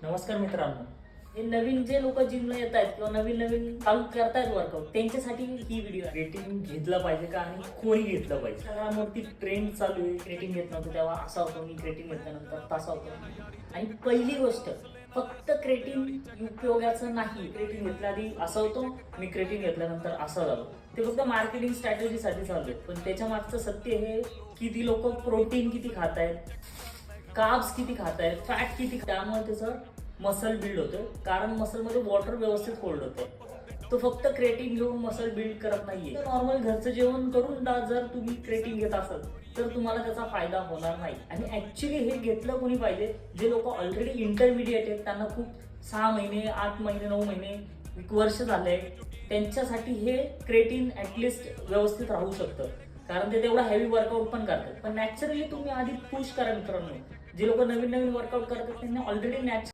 नमस्कार मित्रांनो, हे नवीन जे लोक जिमला येत आहेत किंवा नवीन चालू करतायत वर्कआउट त्यांच्यासाठी ही व्हिडिओ आहे. क्रिएटिन घेतलं पाहिजे का आणि कोणी घेतलं पाहिजे. इंस्टाग्रामवरती ट्रेंड चालू आहे, क्रिएटिन घेत नव्हतं तेव्हा असा होतो, मी क्रिएटिन घेतल्यानंतर तसा होतो. आणि पहिली गोष्ट, फक्त क्रिएटिन उपयोगाचं नाही. क्रिएटिन घेतल्या आधी असं होतो, मी क्रिएटिन घेतल्यानंतर असं झालं. ते फक्त मार्केटिंग स्ट्रॅटेजीसाठी चालू आहे, पण त्याच्या मागचं सत्य हे की ती लोक प्रोटीन किती खात आहेत, कार्ब्स किती खात आहेत, फॅट किती, त्यामुळे त्याचं मसल बिल्ड होतं. कारण मसलमध्ये वॉटर व्यवस्थित होल्ड होतं. तो फक्त क्रिएटिन घेऊन मसल बिल्ड करत नाहीये. नॉर्मल घरचं जेवण करून जर तुम्ही क्रिएटिन घेत असाल तर तुम्हाला त्याचा फायदा होणार नाही. आणि ऍक्च्युली हे घेतलं कोणी पाहिजे, जे लोक ऑलरेडी इंटरमिडिएट आहेत, त्यांना खूप 6 महिने 8 महिने 9 महिने 1 वर्ष झालंय, त्यांच्यासाठी हे क्रिएटिन ऍटलिस्ट व्यवस्थित राहू शकतं. कारण ते तेवढा हेवी वर्कआउट पण करतात. पण नॅचरली तुम्ही आधी पुश करा मित्रांनो. जे लोक नवीन वर्कआउट करतात त्यांना ऑलरेडी